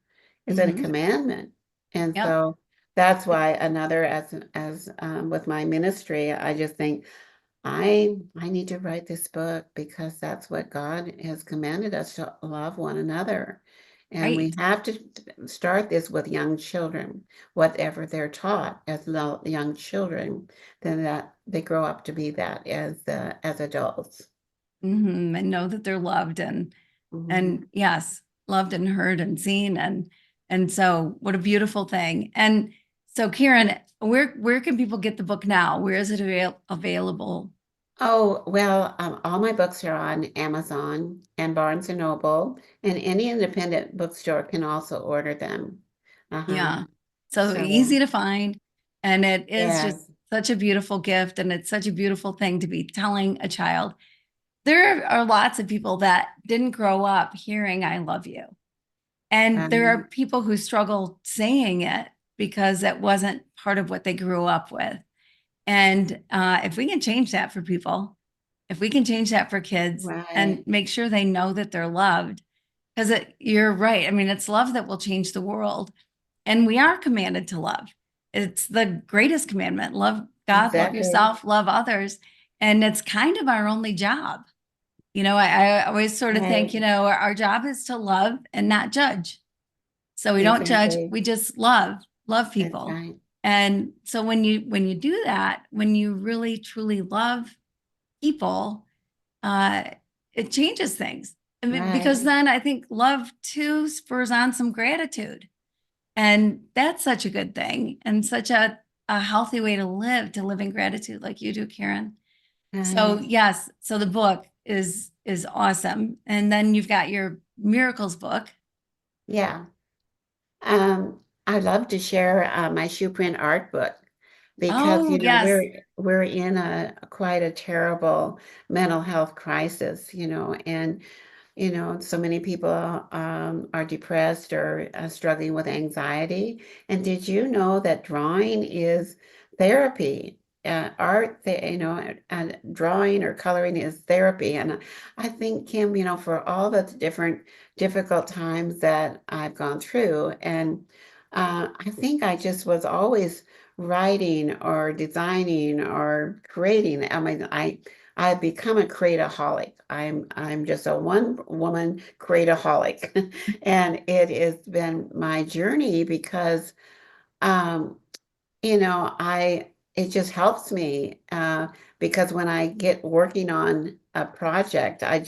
It's a mhm. commandment. And Yep. so that's why another as with my ministry, I just think I need to write this book because that's what God has commanded us to love one another. And we Right. have to start this with young children, whatever they're taught as young children, then that they grow up to be that as adults. And know that they're loved Mhm. and yes, loved and heard and seen and so what a beautiful thing. And so Karen, where can people get the book now? Where is it available? Oh, well, all my books are on Amazon and Barnes and Noble, and any independent bookstore can also order them. Uh-huh. Yeah. So So, easy to find. And it is just yes. such a beautiful gift. And it's such a beautiful thing to be telling a child. There are lots of people that didn't grow up hearing I love you. And there Um, are people who struggle saying it because it wasn't part of what they grew up with. And if we can change that for people, if we can change that for kids and right. make sure they know that they're loved, because you're right. I mean, it's love that will change the world. And we are commanded to love. It's the greatest commandment: love God, love Exactly. yourself, love others. And it's kind of our only job. I always sort of think, Right. our job is to love and not judge. So we don't judge, Exactly. we just love That's people. right. And so when you do that, when you really truly love people, uh, it changes things. I mean, Right. because then I think love too spurs on some gratitude. And that's such a good thing and such a healthy way to live in gratitude like you do, Karen. So Right. yes, so the book is awesome. And then you've got your miracles book. Yeah. I love to share my shoe print art book because Oh, you know yes. we're in a quite a terrible mental health crisis, you know, and you know, so many people are depressed or struggling with anxiety. And did you know that drawing is therapy? You know, and drawing or coloring is therapy. And I think, Kim, you know, for all the different difficult times that I've gone through, and I think I just was always writing or designing or creating. I've become a createaholic. I'm just a one woman createaholic. And it has been my journey because you know, it just helps me because when I get working on a project, I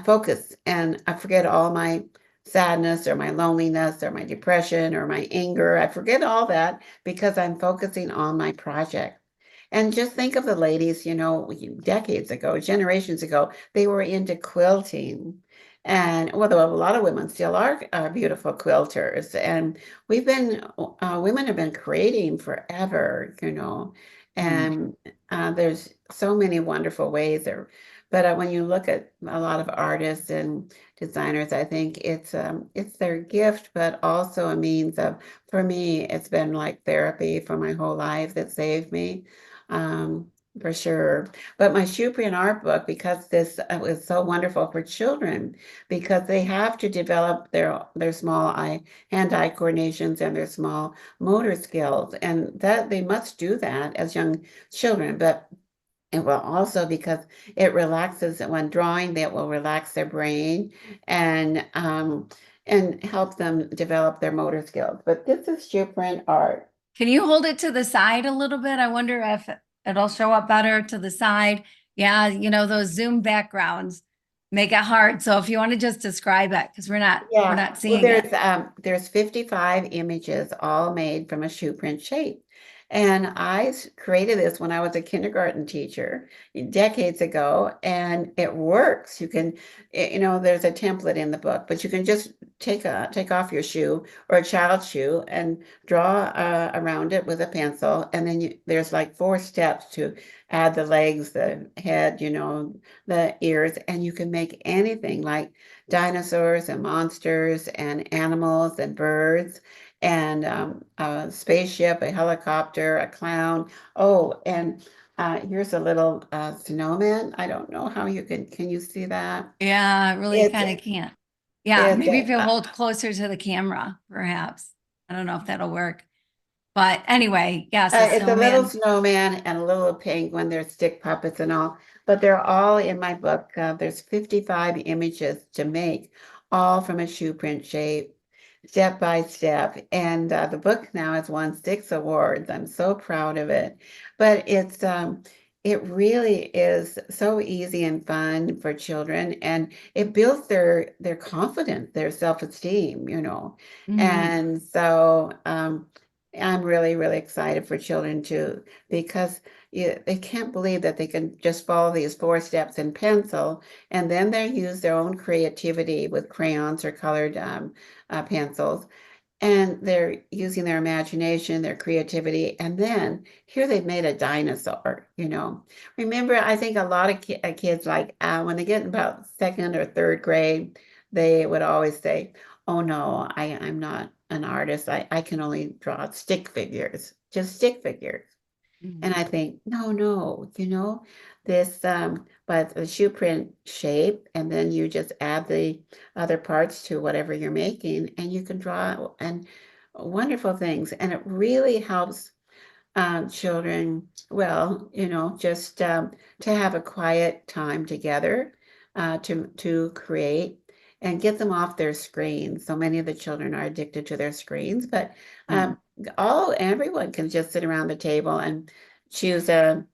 focus and I forget all my sadness or my loneliness or my depression or my anger. I forget all that because I'm focusing on my project. And just think of the ladies, decades ago, generations ago, they were into quilting. And although a lot of women still are beautiful quilters, and women have been creating forever, Mm. and there's so many wonderful ways there. But when you look at a lot of artists and designers, I think it's their gift, but also a means of, for me, it's been like therapy for my whole life that saved me, um, for sure. But my shoe print art book, because this was so wonderful for children, because they have to develop their small hand-eye coordinations and their small motor skills, and that they must do that as young children. But it will also because it relaxes when drawing, that will relax their brain and help them develop their motor skills. But this is shoe print art. Can you hold it to the side a little bit? I wonder if it'll show up better to the side. Yeah, those Zoom backgrounds make it hard. So if you want to just describe it, because we're Yeah, not well, seeing it. there's 55 images all made from a shoe print shape. And created this when I was a kindergarten teacher decades ago, and it works. There's a template in the book, but you can just take off your shoe or a child's shoe and draw around it with a pencil, and then there's like 4 steps to add the legs, the head, the ears, and you can make anything like dinosaurs and monsters and animals and birds and a spaceship, a helicopter, a clown. Oh, and here's a little snowman. I don't know how can you see that? Yeah, I really It's, kind of can't. Yeah, it's, maybe if you hold closer to the camera, perhaps. I don't know if that'll work. But anyway, yes, a it's a little snowman. snowman and a little penguin. There's stick puppets and all, but they're all in my book. There's 55 images to make, all from a shoe print shape, step by step. And the book now has won 6 awards. I'm so proud of it. But it really is so easy and fun for children, and it builds their confidence, their self-esteem. Mhm. And so I'm really, really excited for children too, because they can't believe that they can just follow these 4 steps in pencil, and then they use their own creativity with crayons or colored pencils, and they're using their imagination, their creativity, and then here they've made a dinosaur. Remember, I think a lot of kids, like when they get in about second or third grade, they would always say, "Oh no, I'm not an artist. I can only draw stick figures, just stick figures." And Mhm. I think, no, no, this, but the shoe print shape, and then you just add the other parts to whatever you're making, and you can draw and wonderful things. And it really helps children, well, just to have a quiet time together, to create and get them off their screens. So many of the children are addicted to their screens, but Mm. everyone can just sit around the table and choose an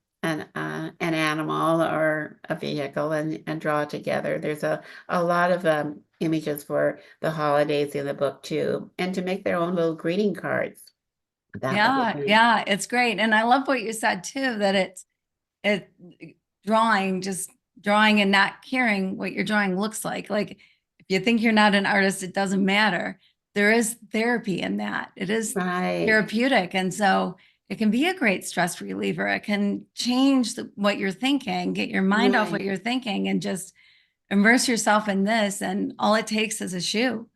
animal or a vehicle and draw it together. There's a lot of images for the holidays in the book too, and to make their own little greeting cards. That would be Yeah, great. yeah, it's great. And I love what you said too, that it drawing, just drawing and not caring what your drawing looks like. Like if you think you're not an artist, it doesn't matter. There is therapy in that. It is Right, therapeutic. And so it can be a great stress reliever. It can change what you're thinking, get your mind off what right. you're thinking, and just immerse yourself in this. And all it takes is a shoe.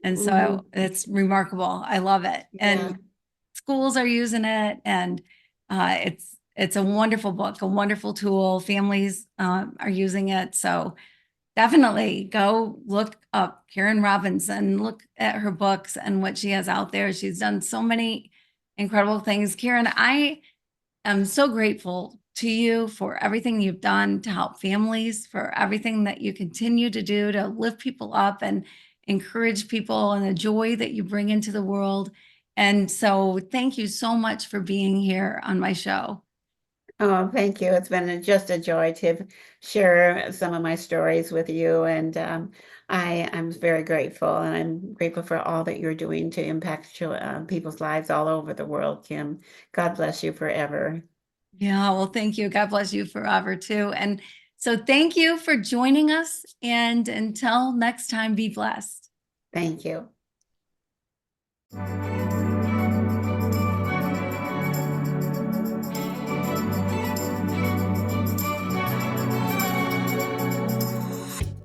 And so Hmm. it's remarkable. I love it. Yeah, And schools are using it, and it's a wonderful book, a wonderful tool. Families are using it, so definitely go look up Karen Robbins and look at her books and what she has out there. She's done so many incredible things. Karen, I am so grateful to you for everything you've done to help families, for everything that you continue to do to lift people up and encourage people, and the joy that you bring into the world. And so thank you so much for being here on my show. Oh, thank you. It's been just a joy to share some of my stories with you, and I'm very grateful, and I'm grateful for all that you're doing to impact people's lives all over the world, Kim. God bless you forever. Yeah, well, thank you. God bless you forever too. And so thank you for joining us. And until next time, be blessed. Thank you.